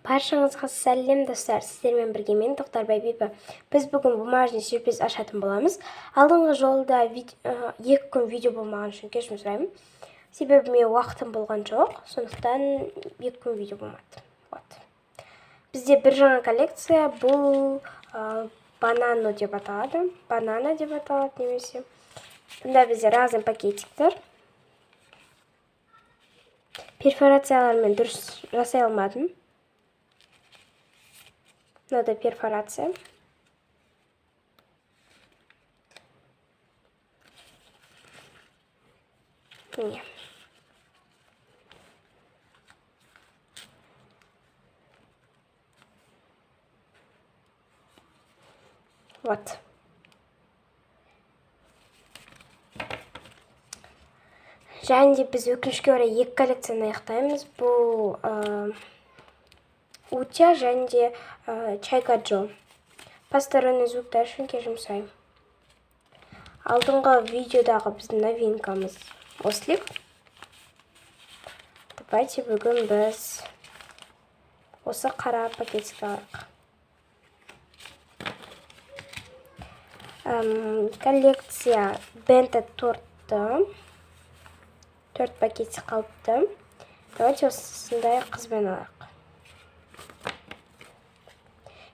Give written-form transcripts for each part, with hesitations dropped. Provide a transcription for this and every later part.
Баршаңызға сәлем достар, сіздермен бірге мен Тоқтарбай Бибі. Біз бүгін бумажный сюрприз ашатын боламыз. Алдыңғы жолда 2 күн видео болмаған үшін кешірім сұраймын. Себебі мен уақытым болған жоқ, сондықтан 2 күн видео болмады. Бізде бір жаңа коллекция, бұл банано деп аталады. Банана деп аталады немесе. Бұнда бізде разный пакетиктер. Перфорациялармен дұрыс жасай алмадым. Надо перфорация. Не. Вот. Және де біз өкінішке орай 2 коллекцияны аяқтаймыз. Бұл Утя және де Чайка Джо. Посторонний звуктар үшін кешірім сұраймын. Алдыңғы видеодағы біздің новинкамыз ослик. Давайте бүгін біз осы қара пакетик алайық. Коллекция Бенте тортты. 4 пакетик қалыпты. Давайте осындай қызбен алайық.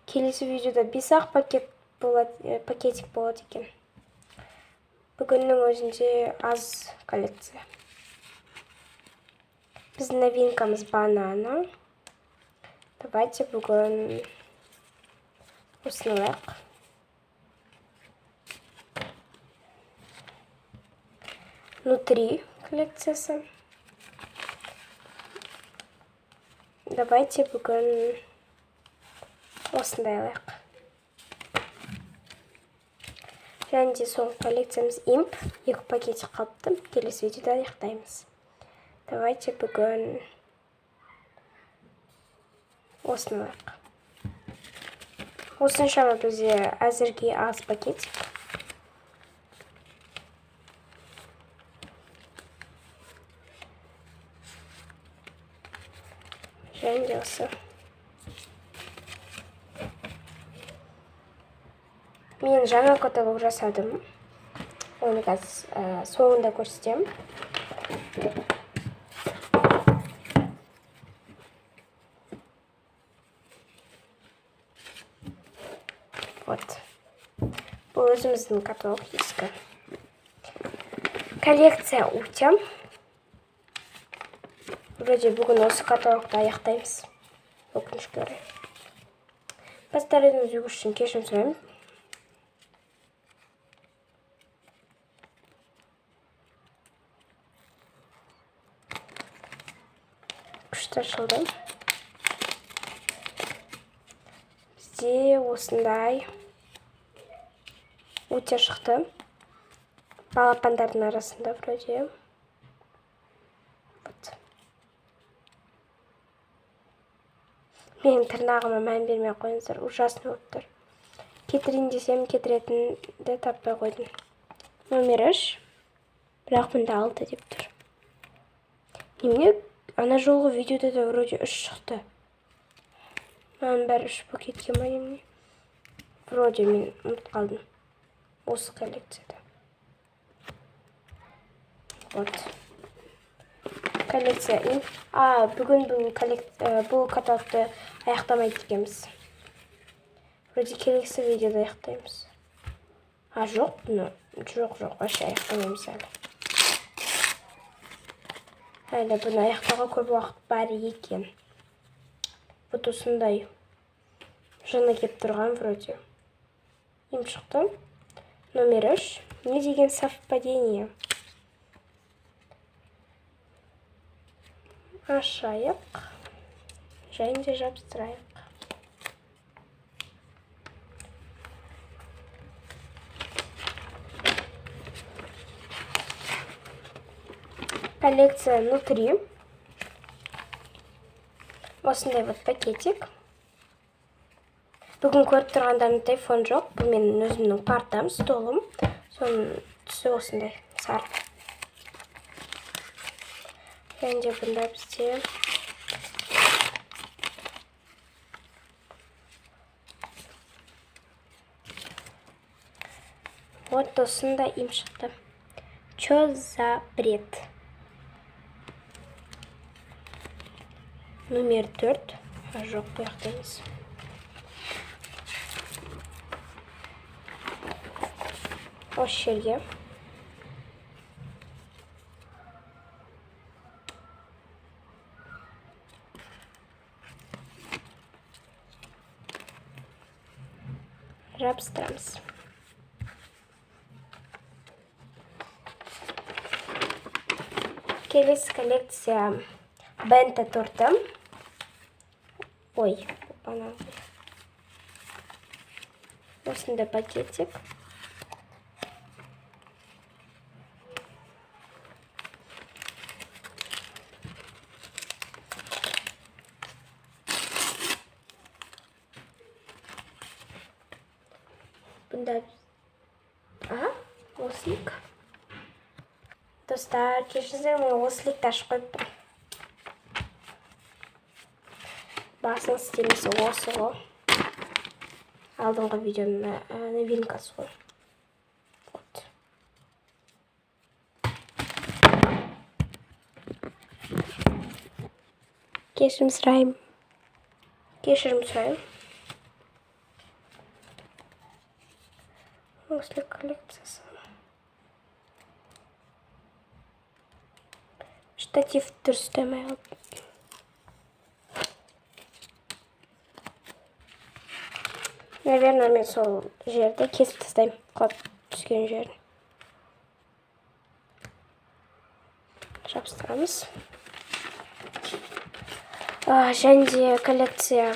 Келесі видеода 5-ақ пакетик болады екен. Бүгіннің өзінде аз коллекция. Біздің новинкамыз банана. Давайте бүгін осыны алайық. Внутри коллекциясы. Давайте бүгін осындай алайық. Және де соңғы коллекциямыз имп. 2 пакетик қалыпты. Келесі видеода аяқтаймыз. Давайте бүгін осыны алайық. Осыншама бізде әзірге аз пакетик. Және де осы. Мен жаңа каталог жасадым. Оны қазір соңында көрсетемін. Вот. Бұл өзіміздің каталог ескі. Коллекция Утя. Вроде бүгін осы каталогты аяқтаймыз. Өкінішке орай. Посторонний звук үшін кешірім сұраймын. Күшті ашылды. Бізде осындай Утя шықты. Балапандардың арасында вроде. Менің тырнағыма мән бермей қойыңыздар, ужасный болып тұр. Кетірейін десем, кетіретінді таппай қойдым. Номер 3, бірақ мұнда 6 деп тұр. Немене, ана жолғы видеода да вроде 3 шықты. Маған бәрі 3 пакетке ма немене? Вроде мен ұмыт қалдым. Осы коллекцияда. Вот. Коллекция имп. Бүгін бұл каталогты аяқтамайды екенбіз. Вроде келесі видеода аяқтаймыз. Жоқ, бұны. Жоқ, вообще аяқтамаймыз әлі. Әлі бұны аяқтауға көп уақыт бар екен. Вот осындай жаңа кеп тұрған вроде. Имп шықты. Номер 3. Не деген совпадение. Ашайық. Және де жабыстырайық. Коллекция внутри. Осындай вот пакетик. Бүгін көріп тұрғандарының телефон жоқ. Бұл менің өзімнің партам, столым. Соның түсі осындай сары. Және де бұнда бізде Вот осындай им шықты. Чё за бред? Номер 4. Жоқ, бұяқта емес. Осы жерге. Жабыстырамыз. Келесі коллекция Бента торты. Ой, банан. Осындай пакетик. Бұнда ослик. Достар, кешіріңіздер, мен осликті ашып қойыппын. Басың істемесі осы ғой. Алдыңғы видеоның новинкасы ғой. Вот. Кешірім сұрайым. Ослик коллекциясы. Штатив дұрыс істемей қалды. Наверное, мен сол жерде кесіп тастаймын, құлап түскен жерін. Жабыстырамыз. Және де коллекция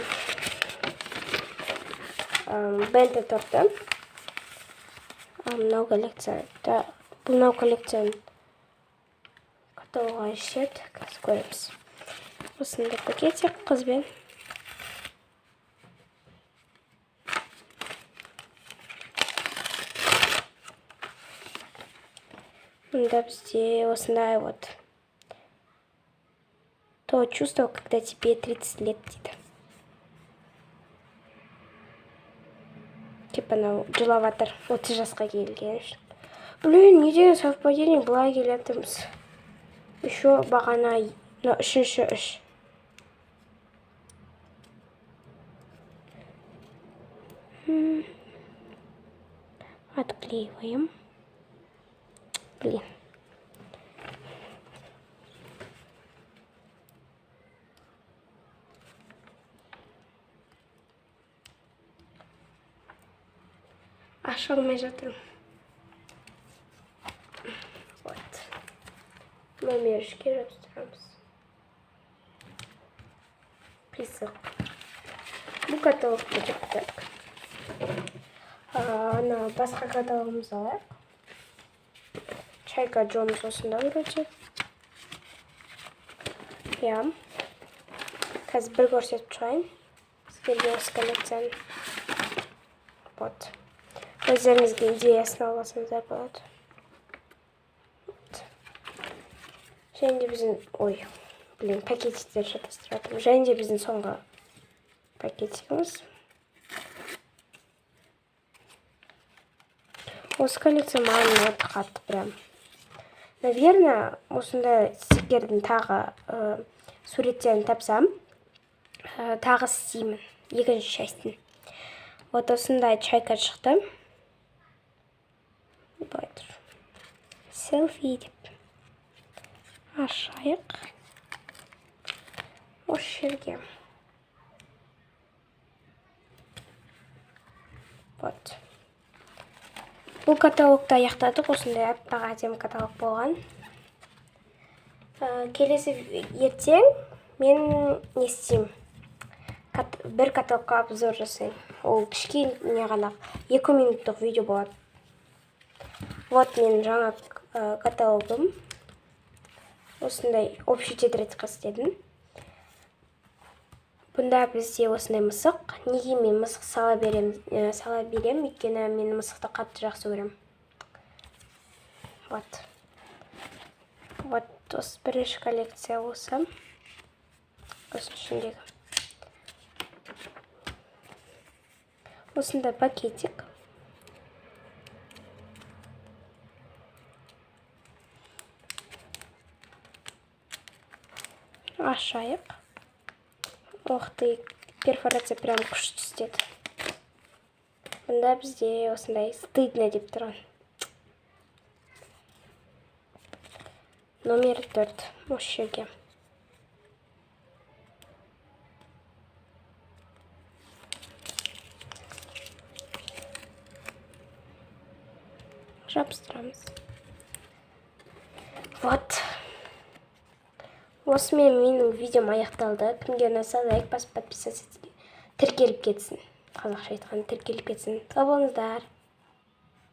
Бента торты. Мынау коллекцияның каталогы ішеді, қазір көреміз. Осындай пакетик қызбен. Мында бізде осындай вот. То чувство, когда тебе 30 лет дейді. Типа жылаватыр, 30 жасқа келген. Блин, неде совпадение былай келетіміз. Еще бағана үшінші үш. Отклеиваем. Блин. Аша алмай жатырмын. Вот. Номер 3-ке жабыстырамыз. Қисық. Бұл каталогты жақтадық. Ана басқа каталогымыз алайық. Чайка Джонс осында вроде. Я. Қазір бір көрсетіп шығайын. Сіздерге осы коллекцияны. Вот. Өздеріңізге идеясын аласыңыздар болады. Және де біздің... Ой, блин, пакетиктер шатастыратым. Және де біздің соңғы пакетикіміз. Осы коллекция маған ұнады қатты прям. Наверное, осында стикердің тағы суреттерін тапсам, тағы істеймін. Екінші частын. Вот осындай чайка шықты. Селфи деп. Ашайық. Осы жерге. Вот. Бұл каталогты аяқтадық. Осындай аппақ әдемі каталог болған. Келесі ертең мен не істеймін? Бір каталогқа обзор жасайын. Ол кішкене ғана 2 минуттық видео болады. Вот мен жаңа каталогым. Осындай общий тетрадьқа істедім. Бұнда бізде осындай мысық. Неге мен мысық сала берем, өйткені мен мысықты қатты жақсы көрем. Вот. Вот осы бірінші коллекция осы. Осы ішіндегі. Осындай пакетик. ашайық. Ох ты, перфорация прям күшті істеді. Бұнда бізде осындай стыдно деп тұрған. Номер 4 осы жерге. Жабыстырамыз. Вот. Осымен менің видеом аяқталды. Кімге ұнаса лайк басып подписаться етіп тіркеліп кетсін. Қазақша айтқанда тіркеліп кетсін. Сау болыңыздар.